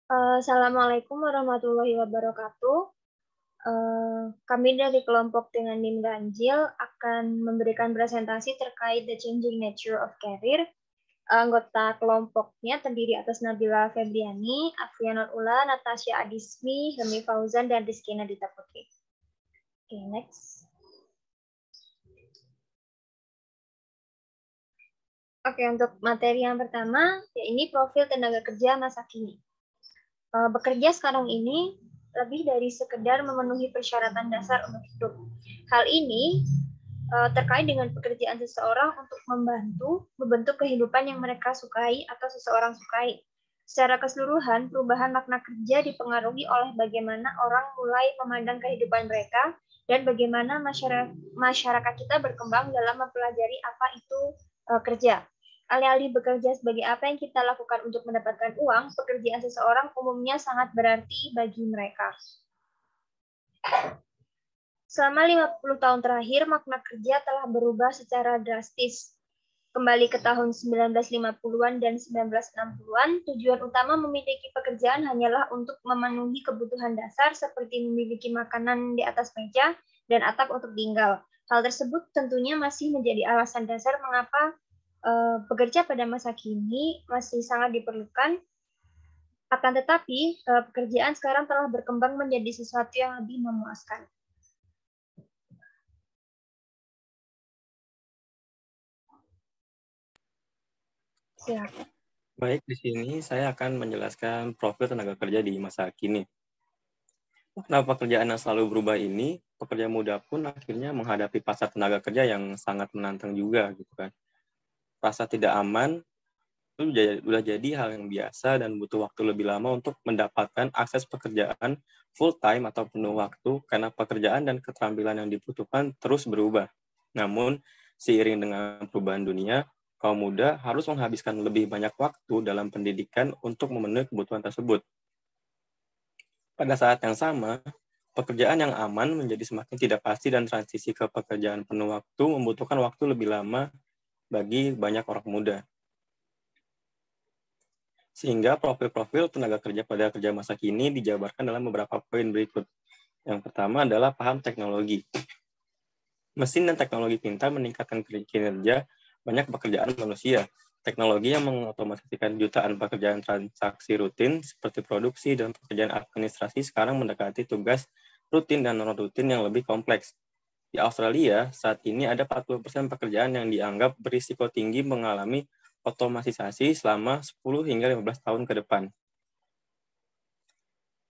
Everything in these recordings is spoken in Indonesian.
Assalamualaikum warahmatullahi wabarakatuh. Kami dari kelompok dengan NIM Ganjil akan memberikan presentasi terkait The Changing Nature of Career. Anggota kelompoknya terdiri atas Nabila Febriani, Afrianul Ula, Natasha Adismi, Hemi Fauzan, dan Rizky Nadita Putri. Oke, next. Oke, untuk materi yang pertama, ya ini profil tenaga kerja masa kini. Bekerja sekarang ini lebih dari sekedar memenuhi persyaratan dasar untuk hidup. Hal ini terkait dengan pekerjaan seseorang untuk membentuk kehidupan yang mereka sukai atau seseorang sukai. Secara keseluruhan, perubahan makna kerja dipengaruhi oleh bagaimana orang mulai memandang kehidupan mereka dan bagaimana masyarakat kita berkembang dalam mempelajari apa itu kerja. Alih-alih bekerja sebagai apa yang kita lakukan untuk mendapatkan uang, pekerjaan seseorang umumnya sangat berarti bagi mereka. Selama 50 tahun terakhir, makna kerja telah berubah secara drastis. Kembali ke tahun 1950-an dan 1960-an, tujuan utama memiliki pekerjaan hanyalah untuk memenuhi kebutuhan dasar seperti memiliki makanan di atas meja dan atap untuk tinggal. Hal tersebut tentunya masih menjadi alasan dasar mengapa pekerja pada masa kini masih sangat diperlukan. Akan tetapi, pekerjaan sekarang telah berkembang menjadi sesuatu yang lebih memuaskan. Silakan. Baik, di sini saya akan menjelaskan profil tenaga kerja di masa kini. Kenapa pekerjaan yang selalu berubah ini, pekerja muda pun akhirnya menghadapi pasar tenaga kerja yang sangat menantang juga, gitu kan. Rasa tidak aman itu sudah jadi hal yang biasa dan butuh waktu lebih lama untuk mendapatkan akses pekerjaan full time atau penuh waktu karena pekerjaan dan keterampilan yang dibutuhkan terus berubah. Namun, seiring dengan perubahan dunia, kaum muda harus menghabiskan lebih banyak waktu dalam pendidikan untuk memenuhi kebutuhan tersebut. Pada saat yang sama, pekerjaan yang aman menjadi semakin tidak pasti dan transisi ke pekerjaan penuh waktu membutuhkan waktu lebih lama bagi banyak orang muda. Sehingga profil-profil tenaga kerja pada kerja masa kini dijabarkan dalam beberapa poin berikut. Yang pertama adalah paham teknologi. Mesin dan teknologi pintar meningkatkan kinerja banyak pekerjaan manusia. Teknologi yang mengotomatisasikan jutaan pekerjaan transaksi rutin seperti produksi dan pekerjaan administrasi sekarang mendekati tugas rutin dan non-rutin yang lebih kompleks. Di Australia, saat ini ada 40% pekerjaan yang dianggap berisiko tinggi mengalami otomatisasi selama 10 hingga 15 tahun ke depan.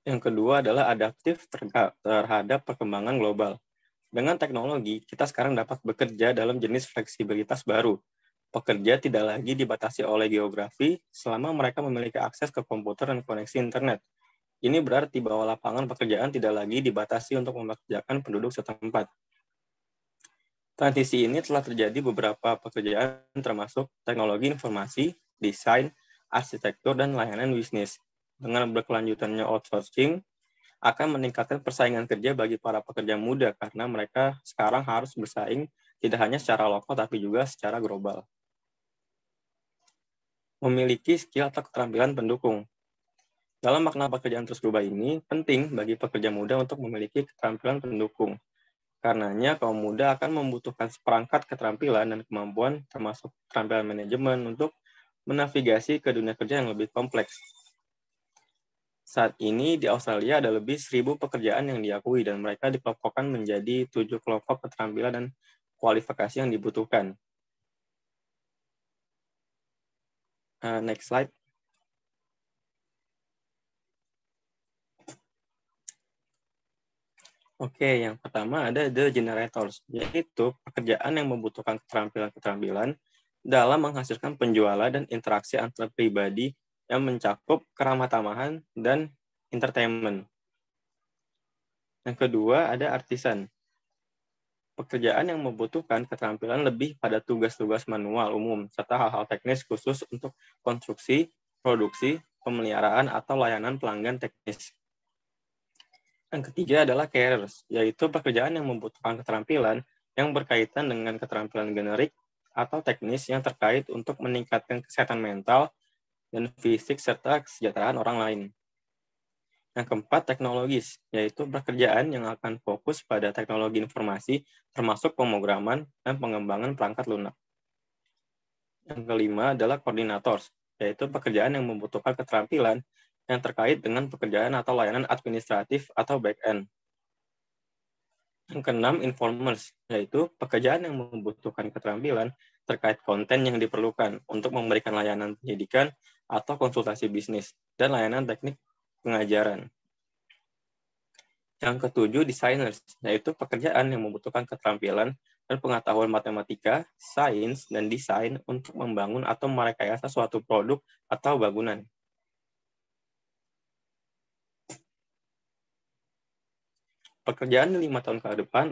Yang kedua adalah adaptif terhadap perkembangan global. Dengan teknologi, kita sekarang dapat bekerja dalam jenis fleksibilitas baru. Pekerja tidak lagi dibatasi oleh geografi selama mereka memiliki akses ke komputer dan koneksi internet. Ini berarti bahwa lapangan pekerjaan tidak lagi dibatasi untuk mempekerjakan penduduk setempat. Transisi ini telah terjadi beberapa pekerjaan termasuk teknologi informasi, desain, arsitektur, dan layanan bisnis. Dengan berkelanjutannya outsourcing, akan meningkatkan persaingan kerja bagi para pekerja muda karena mereka sekarang harus bersaing tidak hanya secara lokal tapi juga secara global. Memiliki skill atau keterampilan pendukung. Dalam makna pekerjaan terus berubah ini, penting bagi pekerja muda untuk memiliki keterampilan pendukung. Karenanya, kaum muda akan membutuhkan seperangkat keterampilan dan kemampuan termasuk keterampilan manajemen untuk menavigasi ke dunia kerja yang lebih kompleks. Saat ini di Australia ada lebih 1.000 pekerjaan yang diakui dan mereka dikelompokkan menjadi 7 kelompok keterampilan dan kualifikasi yang dibutuhkan. Next slide. Oke, yang pertama ada the generators, yaitu pekerjaan yang membutuhkan keterampilan-keterampilan dalam menghasilkan penjualan dan interaksi antar pribadi yang mencakup keramah tamahan dan entertainment. Yang kedua ada artisan. Pekerjaan yang membutuhkan keterampilan lebih pada tugas-tugas manual umum, serta hal-hal teknis khusus untuk konstruksi, produksi, pemeliharaan, atau layanan pelanggan teknis. Yang ketiga adalah careers, yaitu pekerjaan yang membutuhkan keterampilan yang berkaitan dengan keterampilan generik atau teknis yang terkait untuk meningkatkan kesehatan mental dan fisik serta kesejahteraan orang lain. Yang keempat, teknologis, yaitu pekerjaan yang akan fokus pada teknologi informasi, termasuk pemrograman dan pengembangan perangkat lunak. Yang kelima adalah koordinator, yaitu pekerjaan yang membutuhkan keterampilan yang terkait dengan pekerjaan atau layanan administratif atau back-end. Yang keenam, informers, yaitu pekerjaan yang membutuhkan keterampilan terkait konten yang diperlukan untuk memberikan layanan pendidikan atau konsultasi bisnis, dan layanan teknik pengajaran. Yang ketujuh, designers, yaitu pekerjaan yang membutuhkan keterampilan dan pengetahuan matematika, sains, dan desain untuk membangun atau merekayasa suatu produk atau bangunan. Pekerjaan 5 tahun ke depan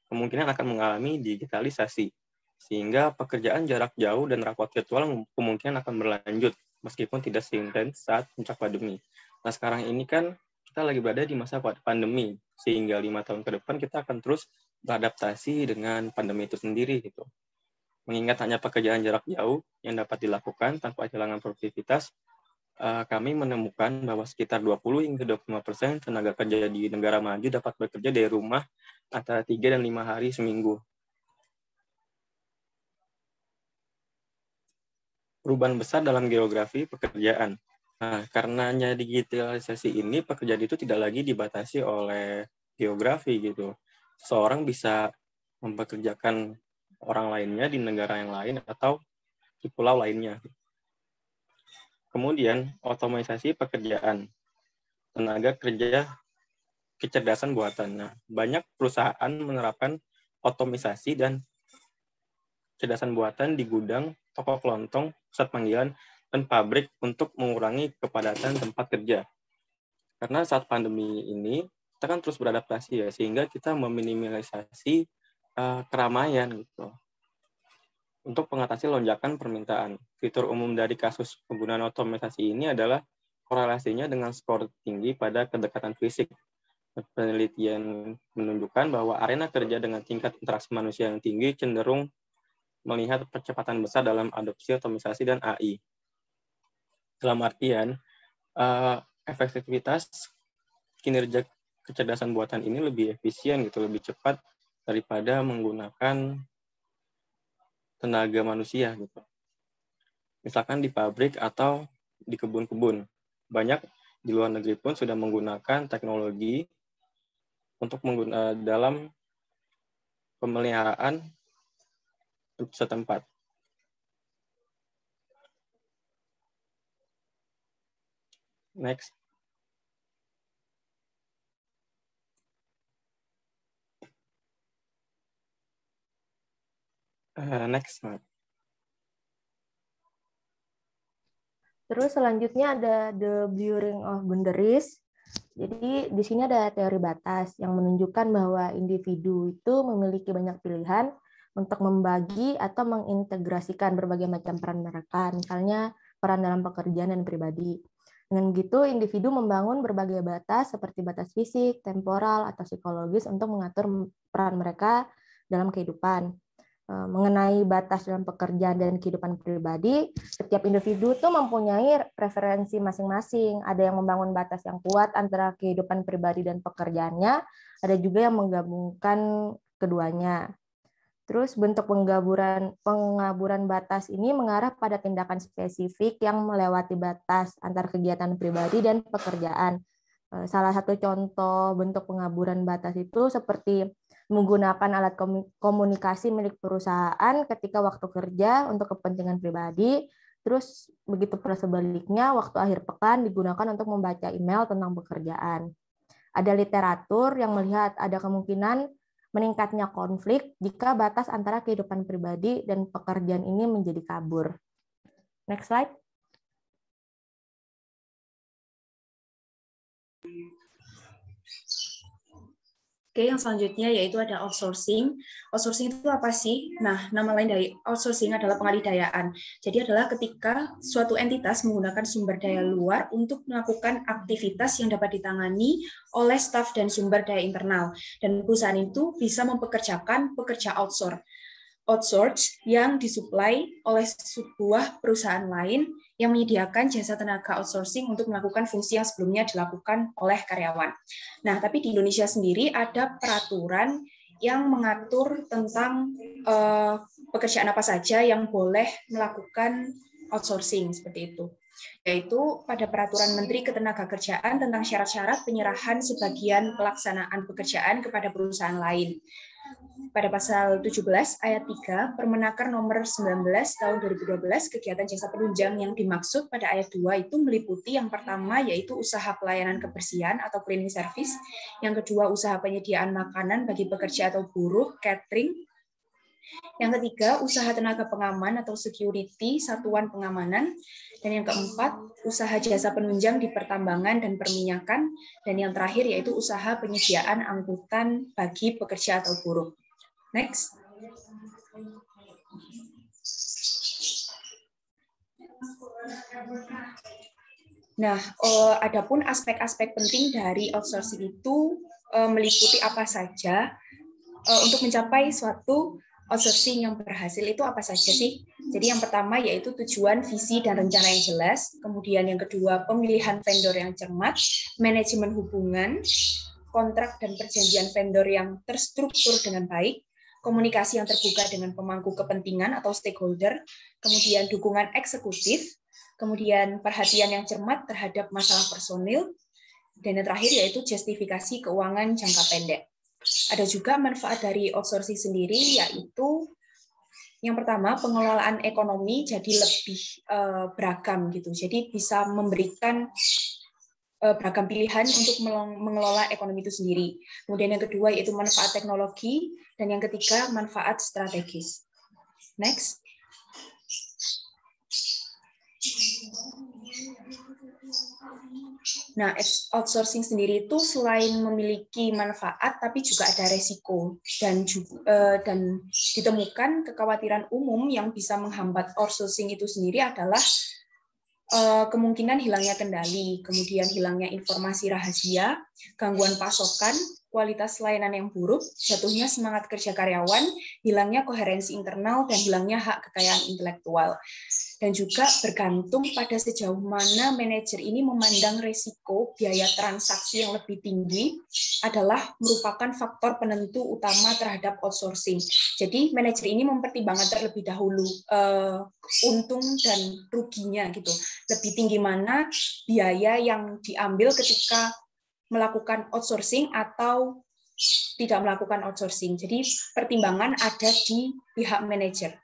kemungkinan akan mengalami digitalisasi, sehingga pekerjaan jarak jauh dan rapat virtual kemungkinan akan berlanjut, meskipun tidak seintens saat puncak pandemi. Nah, sekarang ini kan kita lagi berada di masa pandemi, sehingga 5 tahun ke depan kita akan terus beradaptasi dengan pandemi itu sendiri gitu. Mengingat hanya pekerjaan jarak jauh yang dapat dilakukan tanpa kehilangan produktivitas, kami menemukan bahwa sekitar 20 hingga 25% tenaga kerja di negara maju dapat bekerja dari rumah antara 3 dan 5 hari seminggu. Perubahan besar dalam geografi pekerjaan. Nah, karenanya digitalisasi ini, pekerjaan itu tidak lagi dibatasi oleh geografi gitu. Seseorang bisa mempekerjakan orang lainnya di negara yang lain atau di pulau lainnya. Kemudian, otomatisasi pekerjaan, tenaga kerja kecerdasan buatan. Nah, banyak perusahaan menerapkan otomatisasi dan kecerdasan buatan di gudang, toko kelontong, pusat panggilan, dan pabrik untuk mengurangi kepadatan tempat kerja. Karena saat pandemi ini, kita kan terus beradaptasi ya, sehingga kita meminimalisasi keramaian gitu. Untuk mengatasi lonjakan permintaan, fitur umum dari kasus penggunaan otomatisasi ini adalah korelasinya dengan skor tinggi pada kedekatan fisik. Penelitian menunjukkan bahwa arena kerja dengan tingkat interaksi manusia yang tinggi cenderung melihat percepatan besar dalam adopsi otomatisasi dan AI. Dalam artian, efektivitas kinerja kecerdasan buatan ini lebih efisien gitu, lebih cepat daripada menggunakan tenaga manusia gitu. Misalkan di pabrik atau di kebun-kebun. Banyak di luar negeri pun sudah menggunakan teknologi untuk dalam pemeliharaan setempat. Next. Next. Terus selanjutnya ada the blurring of boundaries. Jadi di sini ada teori batas yang menunjukkan bahwa individu itu memiliki banyak pilihan untuk membagi atau mengintegrasikan berbagai macam peran mereka, misalnya peran dalam pekerjaan dan pribadi. Dengan begitu, individu membangun berbagai batas seperti batas fisik, temporal, atau psikologis untuk mengatur peran mereka dalam kehidupan. Mengenai batas dalam pekerjaan dan kehidupan pribadi, setiap individu tuh mempunyai preferensi masing-masing. Ada yang membangun batas yang kuat antara kehidupan pribadi dan pekerjaannya, ada juga yang menggabungkan keduanya. Terus bentuk pengaburan batas ini mengarah pada tindakan spesifik yang melewati batas antar kegiatan pribadi dan pekerjaan. Salah satu contoh bentuk pengaburan batas itu seperti menggunakan alat komunikasi milik perusahaan ketika waktu kerja untuk kepentingan pribadi, terus begitu pula sebaliknya waktu akhir pekan digunakan untuk membaca email tentang pekerjaan. Ada literatur yang melihat ada kemungkinan meningkatnya konflik jika batas antara kehidupan pribadi dan pekerjaan ini menjadi kabur. Next slide. Oke, yang selanjutnya yaitu ada outsourcing. Outsourcing itu apa sih? Nah, nama lain dari outsourcing adalah pengadidayaan. Jadi adalah ketika suatu entitas menggunakan sumber daya luar untuk melakukan aktivitas yang dapat ditangani oleh staf dan sumber daya internal. Dan perusahaan itu bisa mempekerjakan pekerja outsource. outsource yang disuplai oleh sebuah perusahaan lain yang menyediakan jasa tenaga outsourcing untuk melakukan fungsi yang sebelumnya dilakukan oleh karyawan. Nah, tapi di Indonesia sendiri ada peraturan yang mengatur tentang pekerjaan apa saja yang boleh melakukan outsourcing seperti itu. Yaitu pada Peraturan Menteri Ketenagakerjaan tentang syarat-syarat penyerahan sebagian pelaksanaan pekerjaan kepada perusahaan lain. Pada pasal 17 ayat 3 Permenaker nomor 19 tahun 2012 kegiatan jasa penunjang yang dimaksud pada ayat 2 itu meliputi yang pertama yaitu usaha pelayanan kebersihan atau cleaning service, yang kedua usaha penyediaan makanan bagi pekerja atau buruh, catering, yang ketiga usaha tenaga pengaman atau security, satuan pengamanan, dan yang keempat usaha jasa penunjang di pertambangan dan perminyakan, dan yang terakhir yaitu usaha penyediaan angkutan bagi pekerja atau buruh. Next. Nah, adapun aspek-aspek penting dari outsourcing itu meliputi apa saja untuk mencapai suatu outsourcing yang berhasil itu apa saja sih? Jadi yang pertama yaitu tujuan, visi, dan rencana yang jelas. Kemudian yang kedua pemilihan vendor yang cermat, manajemen hubungan, kontrak dan perjanjian vendor yang terstruktur dengan baik, komunikasi yang terbuka dengan pemangku kepentingan atau stakeholder, kemudian dukungan eksekutif, kemudian perhatian yang cermat terhadap masalah personil, dan yang terakhir yaitu justifikasi keuangan jangka pendek. Ada juga manfaat dari outsourcing sendiri, yaitu yang pertama pengelolaan ekonomi jadi lebih beragam gitu. Jadi bisa memberikan beragam pilihan untuk mengelola ekonomi itu sendiri. Kemudian yang kedua yaitu manfaat teknologi, dan yang ketiga manfaat strategis. Next. Nah, outsourcing sendiri itu selain memiliki manfaat, tapi juga ada resiko dan ditemukan kekhawatiran umum yang bisa menghambat outsourcing itu sendiri adalah kemungkinan hilangnya kendali, kemudian hilangnya informasi rahasia, gangguan pasokan, kualitas layanan yang buruk, jatuhnya semangat kerja karyawan, hilangnya koherensi internal, dan hilangnya hak kekayaan intelektual. Dan juga bergantung pada sejauh mana manajer ini memandang resiko biaya transaksi yang lebih tinggi adalah merupakan faktor penentu utama terhadap outsourcing. Jadi manajer ini mempertimbangkan terlebih dahulu untung dan ruginya gitu. Lebih tinggi mana biaya yang diambil ketika melakukan outsourcing atau tidak melakukan outsourcing. Jadi pertimbangan ada di pihak manajer.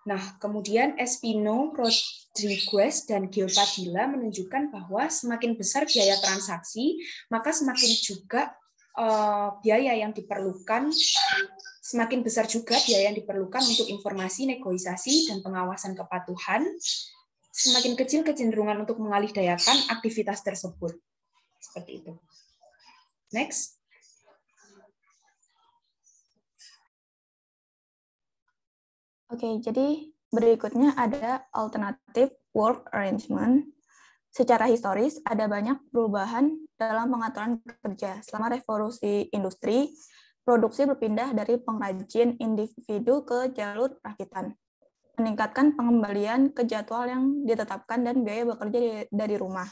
Nah, kemudian Espino, Rodriguez, dan Gilpadilla menunjukkan bahwa semakin besar biaya transaksi, maka semakin juga biaya yang diperlukan, semakin besar juga biaya yang diperlukan untuk informasi, negosiasi, dan pengawasan kepatuhan. Semakin kecil kecenderungan untuk mengalihdayakan aktivitas tersebut. Seperti itu. Next. Oke, jadi berikutnya ada alternative work arrangement. Secara historis, ada banyak perubahan dalam pengaturan kerja. Selama revolusi industri, produksi berpindah dari pengrajin individu ke jalur rakitan, meningkatkan pengembalian ke jadwal yang ditetapkan dan biaya bekerja dari rumah.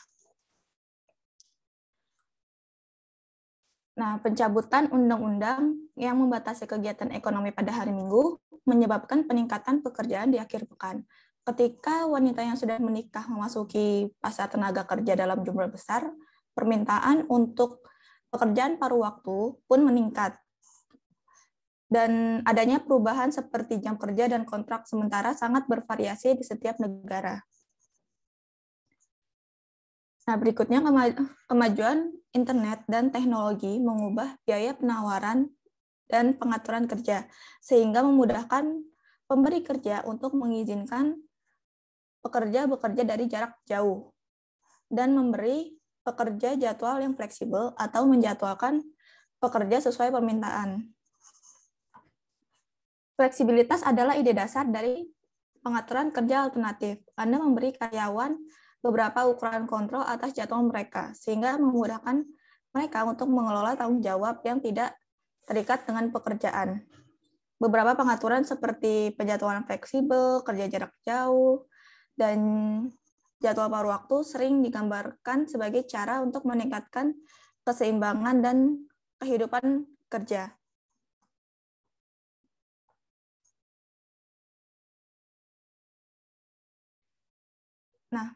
Nah, pencabutan undang-undang yang membatasi kegiatan ekonomi pada hari Minggu menyebabkan peningkatan pekerjaan di akhir pekan. Ketika wanita yang sudah menikah memasuki pasar tenaga kerja dalam jumlah besar, permintaan untuk pekerjaan paruh waktu pun meningkat. Dan adanya perubahan seperti jam kerja dan kontrak sementara sangat bervariasi di setiap negara. Nah, berikutnya kemajuan internet dan teknologi mengubah biaya penawaran dan pengaturan kerja, sehingga memudahkan pemberi kerja untuk mengizinkan pekerja bekerja dari jarak jauh, dan memberi pekerja jadwal yang fleksibel atau menjadwalkan pekerja sesuai permintaan. Fleksibilitas adalah ide dasar dari pengaturan kerja alternatif. Anda memberi karyawan beberapa ukuran kontrol atas jadwal mereka, sehingga memudahkan mereka untuk mengelola tanggung jawab yang tidak terikat dengan pekerjaan. Beberapa pengaturan seperti penjadwalan fleksibel, kerja jarak jauh, dan jadwal paruh waktu sering digambarkan sebagai cara untuk meningkatkan keseimbangan dan kehidupan kerja. Nah,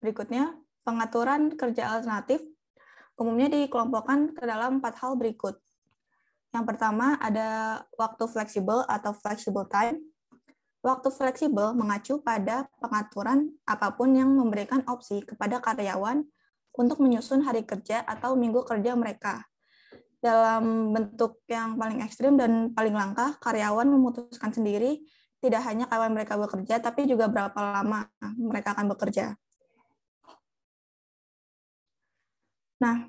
berikutnya, pengaturan kerja alternatif umumnya dikelompokkan ke dalam 4 hal berikut. Yang pertama ada waktu fleksibel atau flexible time. Waktu fleksibel mengacu pada pengaturan apapun yang memberikan opsi kepada karyawan untuk menyusun hari kerja atau minggu kerja mereka. Dalam bentuk yang paling ekstrim dan paling langka, karyawan memutuskan sendiri tidak hanya kapan mereka bekerja, tapi juga berapa lama mereka akan bekerja. Nah,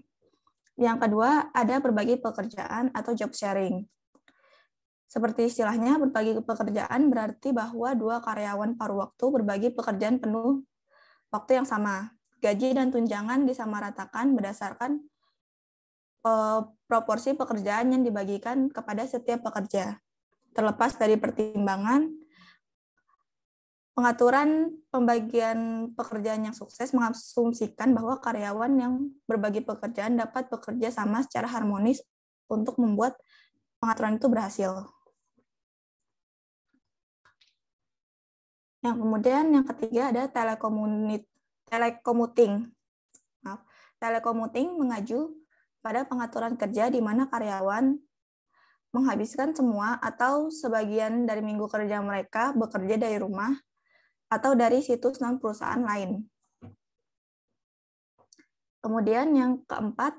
yang kedua ada berbagi pekerjaan atau job sharing. Seperti istilahnya, berbagi pekerjaan berarti bahwa 2 karyawan paruh waktu berbagi pekerjaan penuh waktu yang sama. Gaji dan tunjangan disamaratakan berdasarkan proporsi pekerjaan yang dibagikan kepada setiap pekerja. Terlepas dari pertimbangan, pengaturan pembagian pekerjaan yang sukses mengasumsikan bahwa karyawan yang berbagi pekerjaan dapat bekerja sama secara harmonis untuk membuat pengaturan itu berhasil. Yang kemudian yang ketiga ada telekommuting. Telekommuting mengacu pada pengaturan kerja di mana karyawan menghabiskan semua atau sebagian dari minggu kerja mereka bekerja dari rumah atau dari situs non-perusahaan lain. Kemudian yang keempat,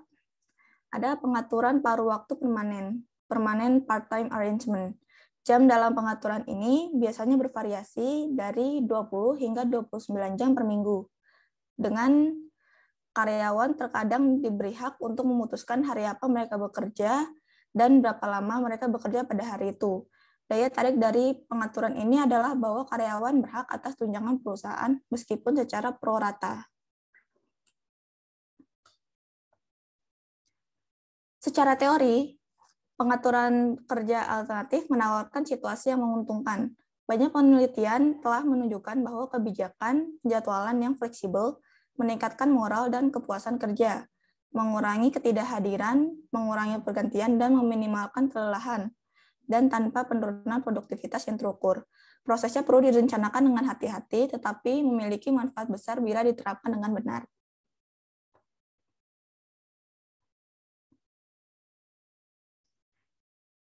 ada pengaturan paruh waktu permanen part-time arrangement. Jam dalam pengaturan ini biasanya bervariasi dari 20 hingga 29 jam per minggu. Dengan karyawan terkadang diberi hak untuk memutuskan hari apa mereka bekerja dan berapa lama mereka bekerja pada hari itu. Daya tarik dari pengaturan ini adalah bahwa karyawan berhak atas tunjangan perusahaan meskipun secara pro rata. Secara teori, pengaturan kerja alternatif menawarkan situasi yang menguntungkan. Banyak penelitian telah menunjukkan bahwa kebijakan penjadwalan yang fleksibel meningkatkan moral dan kepuasan kerja, mengurangi ketidakhadiran, mengurangi pergantian, dan meminimalkan kelelahan, dan tanpa penurunan produktivitas yang terukur. Prosesnya perlu direncanakan dengan hati-hati, tetapi memiliki manfaat besar bila diterapkan dengan benar.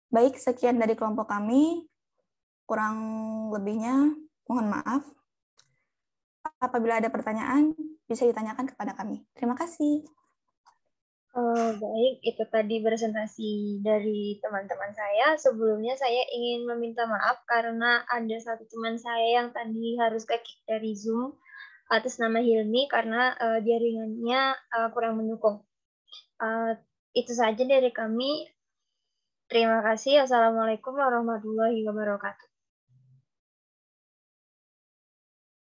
Baik, sekian dari kelompok kami. Kurang lebihnya, mohon maaf. Apabila ada pertanyaan, bisa ditanyakan kepada kami. Terima kasih. Baik, itu tadi presentasi dari teman-teman saya. Sebelumnya saya ingin meminta maaf karena ada satu teman saya yang tadi harus ke-kick dari Zoom atas nama Hilmi karena jaringannya kurang mendukung. Itu saja dari kami. Terima kasih. Assalamualaikum warahmatullahi wabarakatuh.